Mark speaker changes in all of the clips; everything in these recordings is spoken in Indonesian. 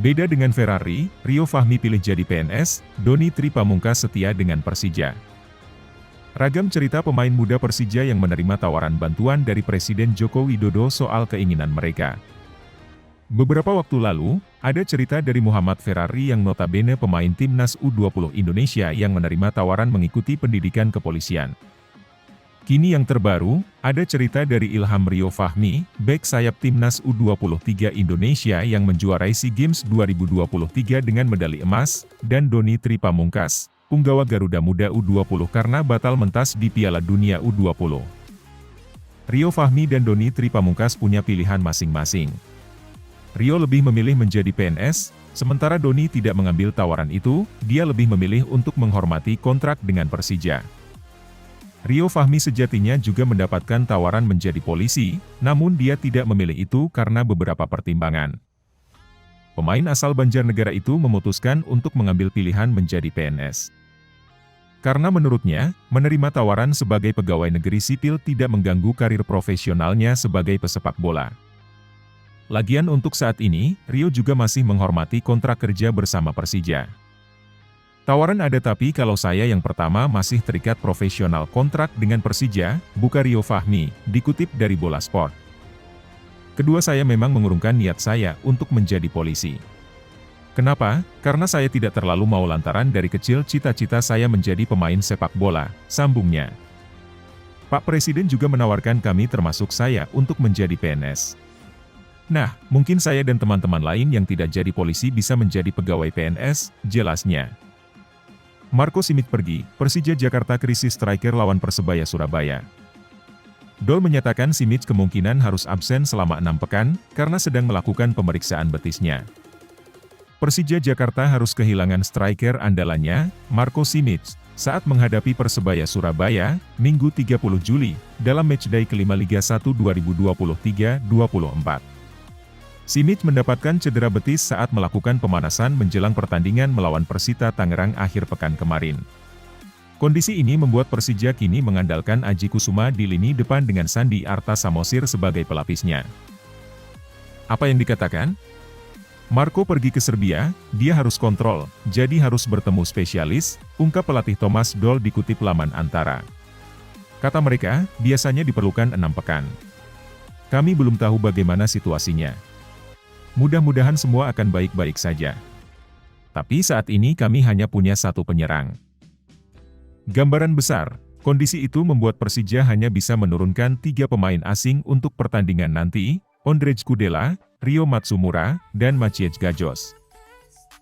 Speaker 1: Beda dengan Ferrari, Rio Fahmi pilih jadi PNS, Doni Tri Pamungkas setia dengan Persija. Ragam cerita pemain muda Persija yang menerima tawaran bantuan dari Presiden Joko Widodo soal keinginan mereka. Beberapa waktu lalu, ada cerita dari Muhammad Ferrari yang notabene pemain Timnas U20 Indonesia yang menerima tawaran mengikuti pendidikan kepolisian. Kini yang terbaru, ada cerita dari Ilham Rio Fahmi, bek sayap Timnas U23 Indonesia yang menjuarai SEA Games 2023 dengan medali emas, dan Doni Tri Pamungkas, punggawa Garuda Muda U20 karena batal mentas di Piala Dunia U20. Rio Fahmi dan Doni Tri Pamungkas punya pilihan masing-masing. Rio lebih memilih menjadi PNS, sementara Doni tidak mengambil tawaran itu, dia lebih memilih untuk menghormati kontrak dengan Persija. Rio Fahmi sejatinya juga mendapatkan tawaran menjadi polisi, namun dia tidak memilih itu karena beberapa pertimbangan. Pemain asal Banjarnegara itu memutuskan untuk mengambil pilihan menjadi PNS. Karena menurutnya, menerima tawaran sebagai pegawai negeri sipil tidak mengganggu karir profesionalnya sebagai pesepak bola. Lagian untuk saat ini, Rio juga masih menghormati kontrak kerja bersama Persija. Tawaran ada tapi kalau saya yang pertama masih terikat profesional kontrak dengan Persija, buka Rio Fahmi, dikutip dari Bola Sport. Kedua saya memang mengurungkan niat saya untuk menjadi polisi. Kenapa? Karena saya tidak terlalu mau lantaran dari kecil cita-cita saya menjadi pemain sepak bola, sambungnya. Pak Presiden juga menawarkan kami termasuk saya untuk menjadi PNS. Nah, mungkin saya dan teman-teman lain yang tidak jadi polisi bisa menjadi pegawai PNS, jelasnya. Marco Simic pergi, Persija Jakarta krisis striker lawan Persebaya Surabaya. Dol menyatakan Simic kemungkinan harus absen selama 6 pekan, karena sedang melakukan pemeriksaan betisnya. Persija Jakarta harus kehilangan striker andalannya, Marco Simic, saat menghadapi Persebaya Surabaya, Minggu 30 Juli, dalam matchday kelima Liga 1 2023-24. Simic mendapatkan cedera betis saat melakukan pemanasan menjelang pertandingan melawan Persita Tangerang akhir pekan kemarin. Kondisi ini membuat Persija kini mengandalkan Aji Kusuma di lini depan dengan Sandi Arta Samosir sebagai pelapisnya. Apa yang dikatakan? Marco pergi ke Serbia, dia harus kontrol, jadi harus bertemu spesialis, ungkap pelatih Thomas Doll dikutip laman Antara. Kata mereka, biasanya diperlukan 6 pekan. Kami belum tahu bagaimana situasinya. Mudah-mudahan semua akan baik-baik saja. Tapi saat ini kami hanya punya satu penyerang. Gambaran besar, kondisi itu membuat Persija hanya bisa menurunkan 3 pemain asing untuk pertandingan nanti, Ondrej Kudela, Rio Matsumura, dan Maciej Gajos.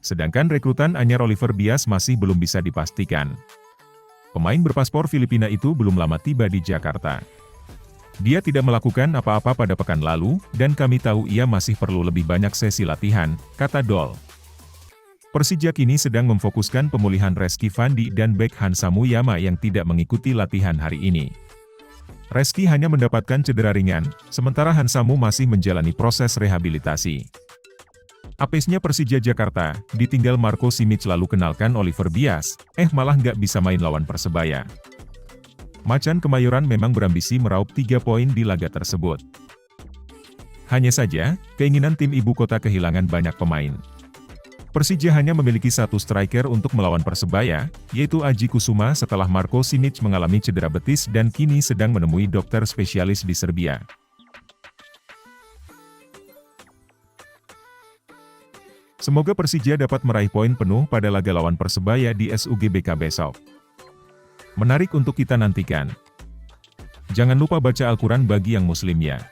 Speaker 1: Sedangkan rekrutan anyar Oliver Bias masih belum bisa dipastikan. Pemain berpaspor Filipina itu belum lama tiba di Jakarta. Dia tidak melakukan apa-apa pada pekan lalu, dan kami tahu ia masih perlu lebih banyak sesi latihan, kata Doll. Persija kini sedang memfokuskan pemulihan Reski Fandi dan bek Hansa Muyama yang tidak mengikuti latihan hari ini. Reski hanya mendapatkan cedera ringan, sementara Hansamu masih menjalani proses rehabilitasi. Apesnya Persija Jakarta, ditinggal Marco Simic lalu kenalkan Oliver Bias, malah nggak bisa main lawan Persebaya. Macan Kemayoran memang berambisi meraup 3 poin di laga tersebut. Hanya saja, keinginan tim ibu kota kehilangan banyak pemain. Persija hanya memiliki satu striker untuk melawan Persebaya, yaitu Aji Kusuma setelah Marco Simic mengalami cedera betis dan kini sedang menemui dokter spesialis di Serbia. Semoga Persija dapat meraih poin penuh pada laga lawan Persebaya di SUGBK besok. Menarik untuk kita nantikan. Jangan lupa baca Al-Quran bagi yang muslim ya.